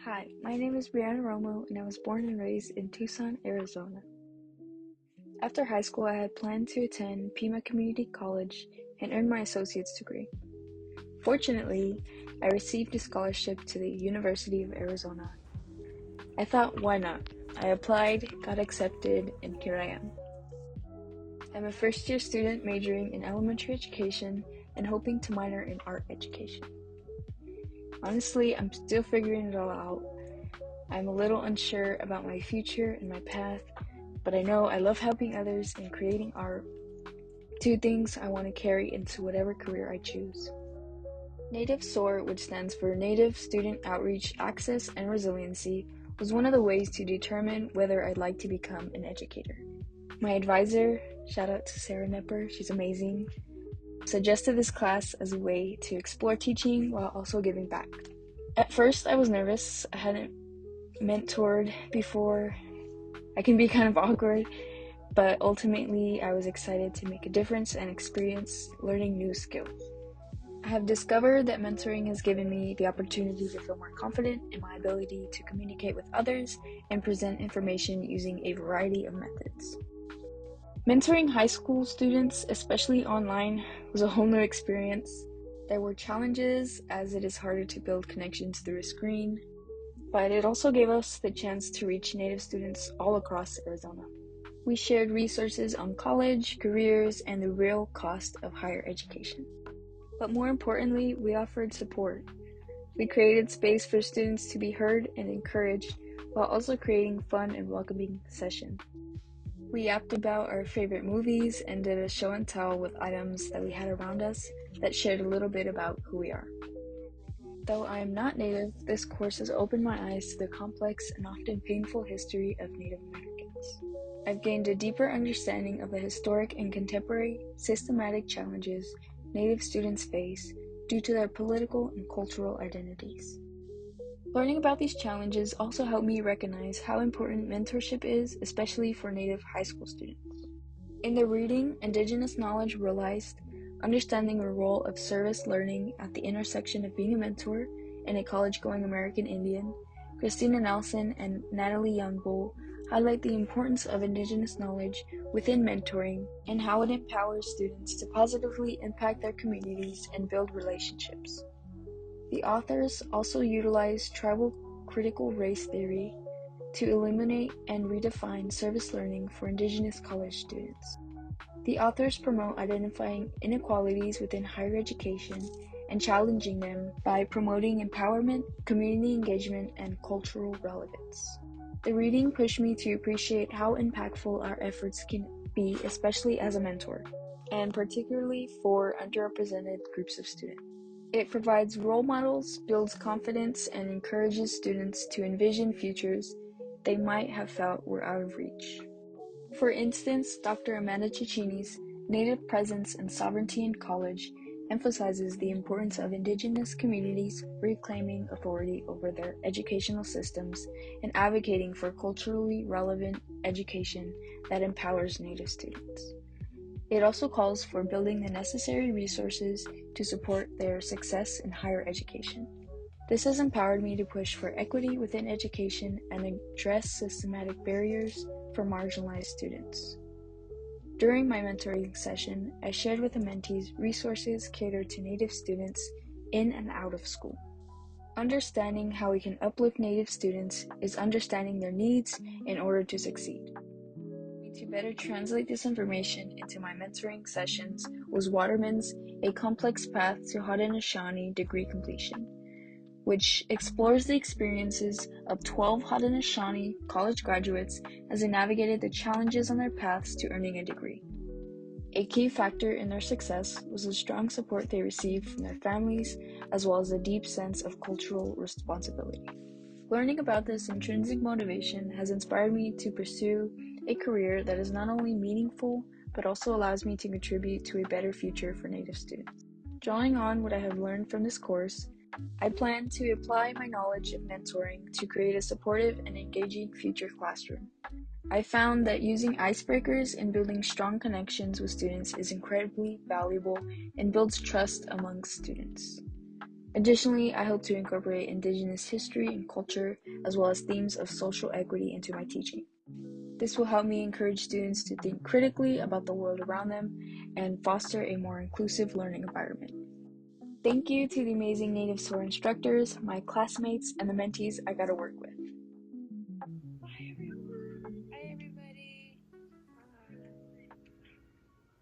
Hi, my name is Brianna Romo, and I was born and raised in Tucson, Arizona. After high school, I had planned to attend Pima Community College and earn my associate's degree. Fortunately, I received a scholarship to the University of Arizona. I thought, why not? I applied, got accepted, and here I am. I'm a first-year student majoring in elementary education and hoping to minor in art education. Honestly, I'm still figuring it all out. I'm a little unsure about my future and my path, but I know I love helping others and creating art, two things I want to carry into whatever career I choose. Native SOAR, which stands for Native Student Outreach, Access, and Resiliency, was one of the ways to determine whether I'd like to become an educator. My advisor, shout out to Sarah Nepper, she's amazing, suggested this class as a way to explore teaching while also giving back. At first, I was nervous. I hadn't mentored before. I can be kind of awkward, but ultimately I was excited to make a difference and experience learning new skills. I have discovered that mentoring has given me the opportunity to feel more confident in my ability to communicate with others and present information using a variety of methods. Mentoring high school students, especially online, was a whole new experience. There were challenges, as it is harder to build connections through a screen, but it also gave us the chance to reach Native students all across Arizona. We shared resources on college, careers, and the real cost of higher education. But more importantly, we offered support. We created space for students to be heard and encouraged, while also creating fun and welcoming sessions. We yapped about our favorite movies and did a show and tell with items that we had around us that shared a little bit about who we are. Though I am not Native, this course has opened my eyes to the complex and often painful history of Native Americans. I've gained a deeper understanding of the historic and contemporary systematic challenges Native students face due to their political and cultural identities. Learning about these challenges also helped me recognize how important mentorship is, especially for Native high school students. In the reading, Indigenous Knowledge Realized, Understanding the Role of Service Learning at the Intersection of Being a Mentor and a College-Going American Indian, Christina Nelson and Natalie Youngbull highlight the importance of Indigenous knowledge within mentoring and how it empowers students to positively impact their communities and build relationships. The authors also utilize tribal critical race theory to illuminate and redefine service learning for Indigenous college students. The authors promote identifying inequalities within higher education and challenging them by promoting empowerment, community engagement, and cultural relevance. The reading pushed me to appreciate how impactful our efforts can be, especially as a mentor, and particularly for underrepresented groups of students. It provides role models, builds confidence, and encourages students to envision futures they might have felt were out of reach. For instance, Dr. Amanda Cicchini's Native Presence and Sovereignty in College emphasizes the importance of Indigenous communities reclaiming authority over their educational systems and advocating for culturally relevant education that empowers Native students. It also calls for building the necessary resources to support their success in higher education. This has empowered me to push for equity within education and address systematic barriers for marginalized students. During my mentoring session, I shared with the mentees resources catered to Native students in and out of school. Understanding how we can uplift Native students is understanding their needs in order to succeed. To better translate this information into my mentoring sessions was Waterman's A Complex Path to Haudenosaunee Degree Completion, which explores the experiences of 12 Haudenosaunee college graduates as they navigated the challenges on their paths to earning a degree. A key factor in their success was the strong support they received from their families, as well as a deep sense of cultural responsibility. Learning about this intrinsic motivation has inspired me to pursue a career that is not only meaningful, but also allows me to contribute to a better future for Native students. Drawing on what I have learned from this course, I plan to apply my knowledge of mentoring to create a supportive and engaging future classroom. I found that using icebreakers and building strong connections with students is incredibly valuable and builds trust among students. Additionally, I hope to incorporate Indigenous history and culture, as well as themes of social equity into my teaching. This will help me encourage students to think critically about the world around them and foster a more inclusive learning environment. Thank you to the amazing Native SOAR instructors, my classmates, and the mentees I got to work with. Hi everyone,